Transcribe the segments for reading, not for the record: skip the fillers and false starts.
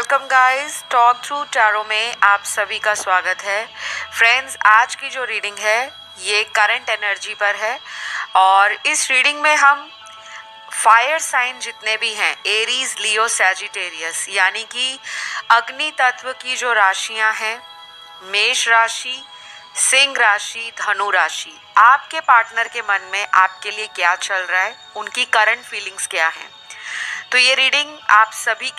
Welcome guys, talk through tarot में आप सभी का स्वागत है। फ्रेंड्स, आज की जो रीडिंग है ये करंट एनर्जी पर है और इस रीडिंग में हम फायर साइन जितने भी हैं, एरीज, लियो, सैजिटेरियस, यानी कि अग्नि तत्व की जो राशियां हैं, मेष राशि, सिंह राशि, धनु राशि, आपके पार्टनर के मन में आपके लिए क्या चल रहा है, उनकी करंट फीलिंग्स क्या हैं। तो ये रीडिंग आप सभी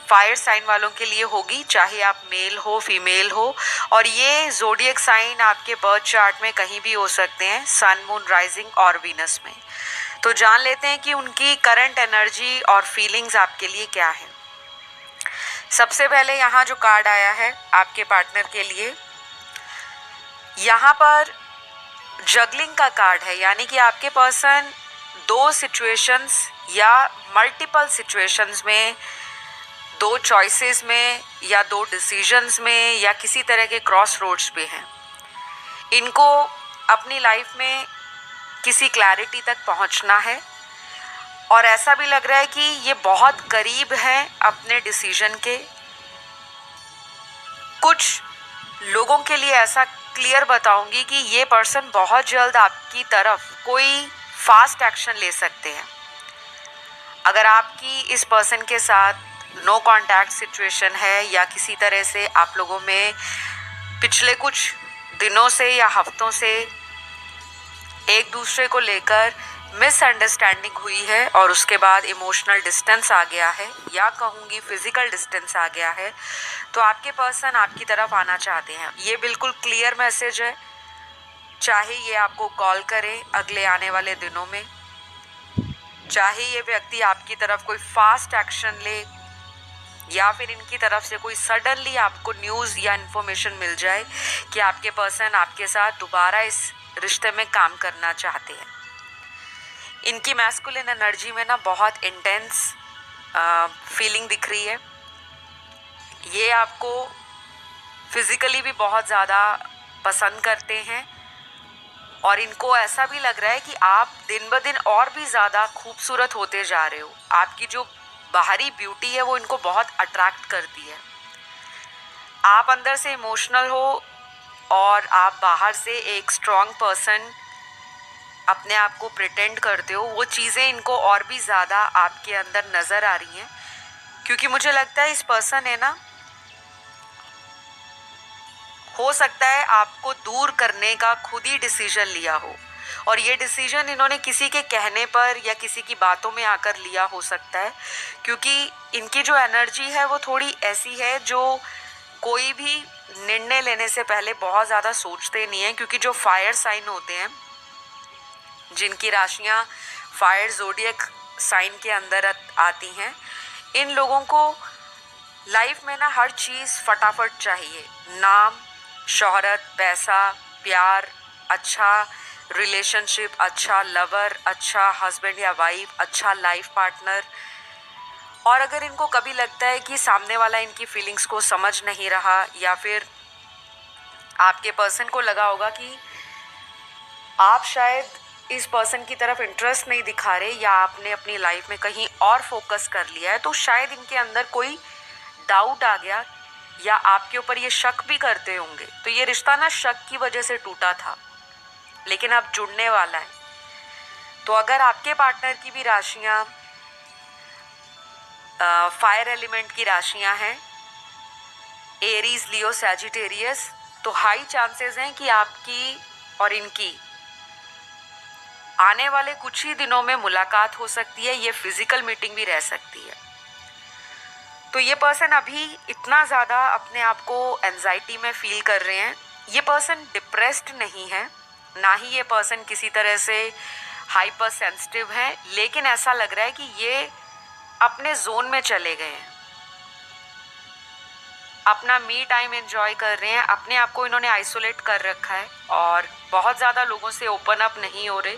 फायर साइन वालों के लिए होगी, चाहे आप मेल हो फीमेल हो, और ये जोडियक साइन आपके बर्थ चार्ट में कहीं भी हो सकते हैं, सन, मून, राइजिंग और वीनस में। तो जान लेते हैं कि उनकी करंट एनर्जी और फीलिंग्स आपके लिए क्या है। सबसे पहले यहाँ जो कार्ड आया है आपके पार्टनर के लिए, यहाँ पर जगलिंग का कार्ड है, यानी कि आपके पर्सन दो सिचुएशंस या मल्टीपल सिचुएशंस में, दो चॉइसेस में या दो डिसीजंस में या किसी तरह के क्रॉस रोड्स पे हैं। इनको अपनी लाइफ में किसी क्लैरिटी तक पहुंचना है और ऐसा भी लग रहा है कि ये बहुत करीब हैं अपने डिसीजन के। कुछ लोगों के लिए ऐसा क्लियर बताऊंगी कि ये पर्सन बहुत जल्द आपकी तरफ कोई फास्ट एक्शन ले सकते हैं। अगर आपकी इस पर्सन के साथ नो कांटेक्ट सिचुएशन है या किसी तरह से आप लोगों में पिछले कुछ दिनों से या हफ्तों से एक दूसरे को लेकर मिसअंडरस्टैंडिंग हुई है और उसके बाद इमोशनल डिस्टेंस आ गया है या कहूँगी फिजिकल डिस्टेंस आ गया है, तो आपके पर्सन आपकी तरफ आना चाहते हैं। ये बिल्कुल क्लियर मैसेज है, चाहे ये आपको कॉल करे अगले आने वाले दिनों में, चाहे ये व्यक्ति आपकी तरफ कोई फास्ट एक्शन ले या फिर इनकी तरफ से कोई सडनली आपको न्यूज़ या इन्फॉर्मेशन मिल जाए कि आपके पर्सन आपके साथ दोबारा इस रिश्ते में काम करना चाहते हैं। इनकी मैस्कुलिन एनर्जी में ना बहुत इंटेंस फीलिंग दिख रही है। ये आपको फिज़िकली भी बहुत ज़्यादा पसंद करते हैं और इनको ऐसा भी लग रहा है कि आप दिन ब दिन और भी ज़्यादा खूबसूरत होते जा रहे हो। आपकी जो बाहरी ब्यूटी है वो इनको बहुत अट्रैक्ट करती है। आप अंदर से इमोशनल हो और आप बाहर से एक स्ट्रॉन्ग पर्सन अपने आप को प्रिटेंड करते हो। वो चीज़ें इनको और भी ज़्यादा आपके अंदर नज़र आ रही हैं, क्योंकि मुझे लगता है इस पर्सन ने ना, हो सकता है आपको दूर करने का खुद ही डिसीजन लिया हो और ये डिसीजन इन्होंने किसी के कहने पर या किसी की बातों में आकर लिया हो सकता है, क्योंकि इनकी जो एनर्जी है वो थोड़ी ऐसी है जो कोई भी निर्णय लेने से पहले बहुत ज़्यादा सोचते नहीं हैं। क्योंकि जो फायर साइन होते हैं, जिनकी राशियाँ फायर जोडियक साइन के अंदर आती हैं, इन लोगों को लाइफ में ना हर चीज़ फटाफट चाहिए। नाम, शोहरत, पैसा, प्यार, अच्छा रिलेशनशिप, अच्छा लवर, अच्छा हस्बैंड या वाइफ, अच्छा लाइफ पार्टनर। और अगर इनको कभी लगता है कि सामने वाला इनकी फीलिंग्स को समझ नहीं रहा या फिर आपके पर्सन को लगा होगा कि आप शायद इस पर्सन की तरफ इंटरेस्ट नहीं दिखा रहे या आपने अपनी लाइफ में कहीं और फोकस कर लिया है, तो शायद इनके अंदर कोई डाउट आ गया या आपके ऊपर ये शक भी करते होंगे। तो ये रिश्ता ना शक की वजह से टूटा था, लेकिन अब जुड़ने वाला है। तो अगर आपके पार्टनर की भी राशियाँ फायर एलिमेंट की राशियाँ हैं, एरीज, लियो, सैजिटेरियस, तो हाई चांसेस हैं कि आपकी और इनकी आने वाले कुछ ही दिनों में मुलाकात हो सकती है। ये फिजिकल मीटिंग भी रह सकती है। तो ये पर्सन अभी इतना ज़्यादा अपने आप को एंजाइटी में फील कर रहे हैं। ये पर्सन डिप्रेस्ड नहीं है, ना ही ये पर्सन किसी तरह से हाइपर सेंसिटिव है, लेकिन ऐसा लग रहा है कि ये अपने जोन में चले गए हैं, अपना मी टाइम एंजॉय कर रहे हैं। अपने आप को इन्होंने आइसोलेट कर रखा है और बहुत ज़्यादा लोगों से ओपन अप नहीं हो रहे,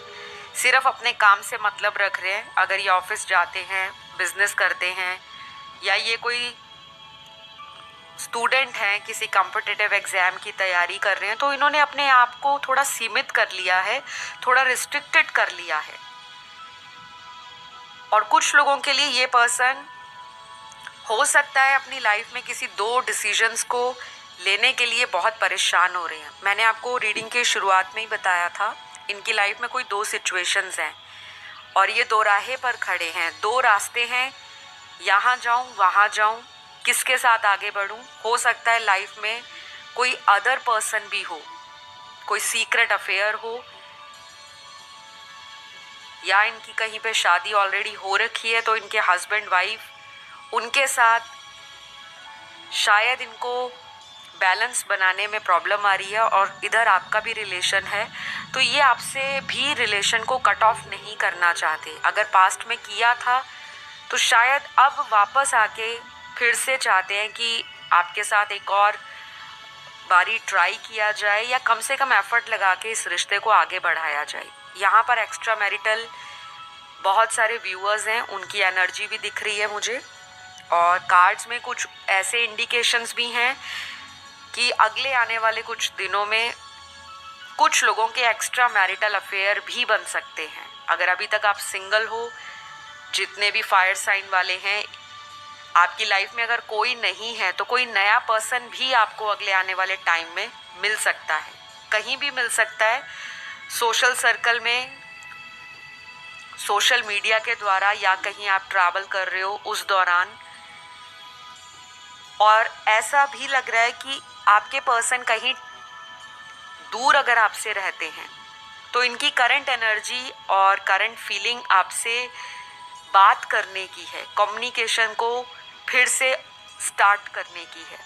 सिर्फ अपने काम से मतलब रख रहे हैं। अगर ये ऑफिस जाते हैं, बिजनेस करते हैं या ये कोई स्टूडेंट हैं, किसी कॉम्पिटिटिव एग्ज़ाम की तैयारी कर रहे हैं, तो इन्होंने अपने आप को थोड़ा सीमित कर लिया है, थोड़ा रिस्ट्रिक्टेड कर लिया है। और कुछ लोगों के लिए ये पर्सन हो सकता है अपनी लाइफ में किसी 2 डिसीजंस को लेने के लिए बहुत परेशान हो रहे हैं। मैंने आपको रीडिंग के शुरुआत में ही बताया था, इनकी लाइफ में कोई 2 सिचुएशंस हैं और ये 2 राहें पर खड़े हैं, 2 रास्ते हैं, यहाँ जाऊँ वहाँ जाऊँ, किसके साथ आगे बढ़ूँ। हो सकता है लाइफ में कोई अदर पर्सन भी हो, कोई सीक्रेट अफेयर हो, या इनकी कहीं पे शादी ऑलरेडी हो रखी है तो इनके हस्बैंड वाइफ उनके साथ शायद इनको बैलेंस बनाने में प्रॉब्लम आ रही है, और इधर आपका भी रिलेशन है तो ये आपसे भी रिलेशन को कट ऑफ नहीं करना चाहते। अगर पास्ट में किया था तो शायद अब वापस आके फिर से चाहते हैं कि आपके साथ एक और बारी ट्राई किया जाए, या कम से कम एफर्ट लगा के इस रिश्ते को आगे बढ़ाया जाए। यहाँ पर एक्स्ट्रा मैरिटल बहुत सारे व्यूअर्स हैं, उनकी एनर्जी भी दिख रही है मुझे, और कार्ड्स में कुछ ऐसे इंडिकेशंस भी हैं कि अगले आने वाले कुछ दिनों में कुछ लोगों के एक्स्ट्रा मैरिटल अफेयर भी बन सकते हैं। अगर अभी तक आप सिंगल हो, जितने भी फायर साइन वाले हैं, आपकी लाइफ में अगर कोई नहीं है तो कोई नया पर्सन भी आपको अगले आने वाले टाइम में मिल सकता है, कहीं भी मिल सकता है, सोशल सर्कल में, सोशल मीडिया के द्वारा, या कहीं आप ट्रैवल कर रहे हो उस दौरान। और ऐसा भी लग रहा है कि आपके पर्सन कहीं दूर अगर आपसे रहते हैं तो इनकी करंट एनर्जी और करंट फीलिंग आपसे बात करने की है, कम्युनिकेशन को फिर से स्टार्ट करने की है।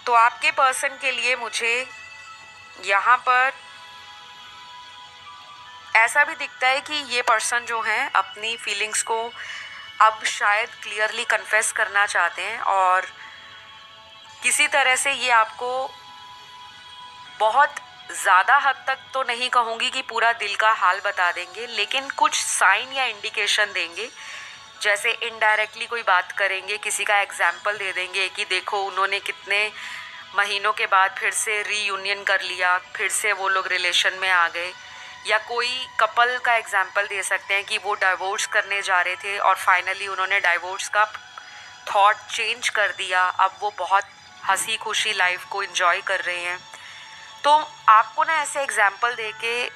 तो आपके पर्सन के लिए मुझे यहाँ पर ऐसा भी दिखता है कि ये पर्सन जो हैं अपनी फीलिंग्स को अब शायद क्लियरली कन्फेस करना चाहते हैं, और किसी तरह से ये आपको बहुत ज़्यादा हद तक तो नहीं कहूँगी कि पूरा दिल का हाल बता देंगे, लेकिन कुछ साइन या इंडिकेशन देंगे। जैसे इनडायरेक्टली कोई बात करेंगे, किसी का एग्जाम्पल दे देंगे कि देखो उन्होंने कितने महीनों के बाद फिर से रीयूनियन कर लिया, फिर से वो लोग रिलेशन में आ गए। या कोई कपल का एग्जाम्पल दे सकते हैं कि वो डाइवोर्स करने जा रहे थे और फाइनली उन्होंने डाइवोर्स का थॉट चेंज कर दिया, अब वो बहुत हंसी खुशी लाइफ को एंजॉय कर रहे हैं। तो आपको ना ऐसे एग्जाम्पल दे के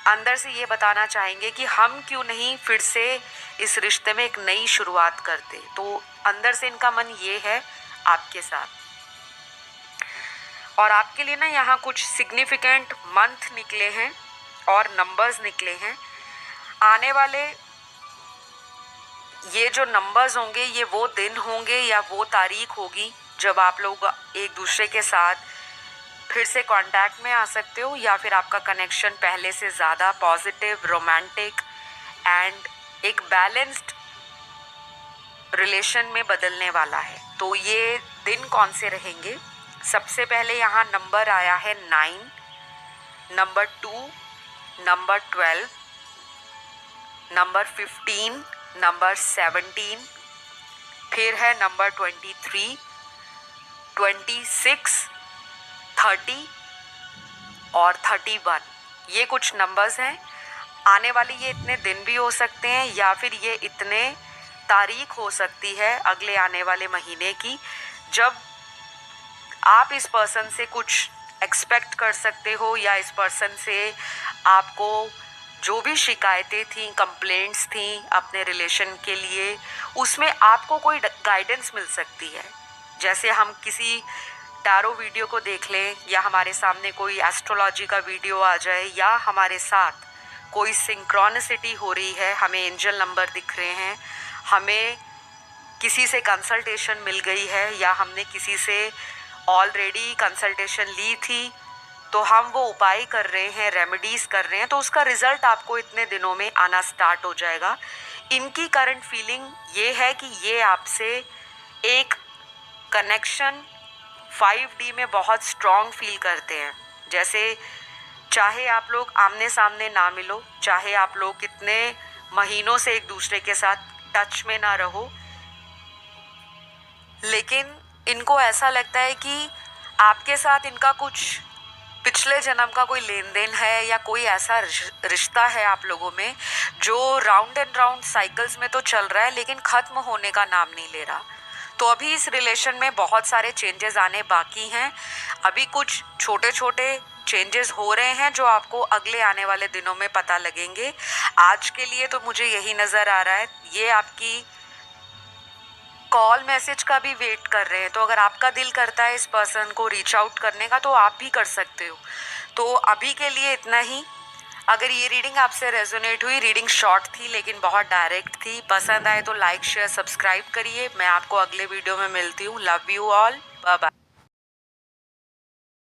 अंदर से ये बताना चाहेंगे कि हम क्यों नहीं फिर से इस रिश्ते में एक नई शुरुआत करते। तो अंदर से इनका मन ये है आपके साथ। और आपके लिए ना यहाँ कुछ सिग्निफिकेंट मंथ निकले हैं और नंबर्स निकले हैं। आने वाले ये जो नंबर्स होंगे ये वो दिन होंगे या वो तारीख होगी जब आप लोग एक दूसरे के साथ फिर से कांटेक्ट में आ सकते हो, या फिर आपका कनेक्शन पहले से ज़्यादा पॉजिटिव, रोमांटिक एंड एक बैलेंस्ड रिलेशन में बदलने वाला है। तो ये दिन कौन से रहेंगे? सबसे पहले यहाँ नंबर आया है 9, नंबर 2, नंबर 12, नंबर 15, नंबर 17, फिर है नंबर 23, 26, 30 और 31। ये कुछ नंबर्स हैं। आने वाली ये इतने दिन भी हो सकते हैं या फिर ये इतने तारीख हो सकती है अगले आने वाले महीने की, जब आप इस पर्सन से कुछ एक्सपेक्ट कर सकते हो, या इस पर्सन से आपको जो भी शिकायतें थी, कंप्लेंट्स थी अपने रिलेशन के लिए, उसमें आपको कोई गाइडेंस मिल सकती है। जैसे हम किसी टैरो वीडियो को देख लें, या हमारे सामने कोई एस्ट्रोलॉजी का वीडियो आ जाए, या हमारे साथ कोई सिंक्रोनिसिटी हो रही है, हमें एंजल नंबर दिख रहे हैं, हमें किसी से कंसल्टेशन मिल गई है, या हमने किसी से ऑलरेडी कंसल्टेशन ली थी तो हम वो उपाय कर रहे हैं, रेमेडीज़ कर रहे हैं, तो उसका रिज़ल्ट आपको इतने दिनों में आना स्टार्ट हो जाएगा। इनकी करंट फीलिंग ये है कि ये आपसे एक कनेक्शन 5D में बहुत स्ट्रॉन्ग फील करते हैं। जैसे चाहे आप लोग आमने सामने ना मिलो, चाहे आप लोग कितने महीनों से एक दूसरे के साथ टच में ना रहो, लेकिन इनको ऐसा लगता है कि आपके साथ इनका कुछ पिछले जन्म का कोई लेन देन है या कोई ऐसा रिश्ता है आप लोगों में जो राउंड एंड राउंड साइकिल्स में तो चल रहा है लेकिन ख़त्म होने का नाम नहीं ले रहा। तो अभी इस रिलेशन में बहुत सारे चेंजेस आने बाकी हैं। अभी कुछ छोटे छोटे चेंजेस हो रहे हैं जो आपको अगले आने वाले दिनों में पता लगेंगे। आज के लिए तो मुझे यही नज़र आ रहा है। ये आपकी कॉल मैसेज का भी वेट कर रहे हैं, तो अगर आपका दिल करता है इस पर्सन को रीच आउट करने का तो आप भी कर सकते हो। तो अभी के लिए इतना ही। अगर ये रीडिंग आपसे रेजोनेट हुई, रीडिंग शॉर्ट थी लेकिन बहुत डायरेक्ट थी, पसंद आए तो लाइक शेयर सब्सक्राइब करिए। मैं आपको अगले वीडियो में मिलती हूँ। Love you all, bye bye.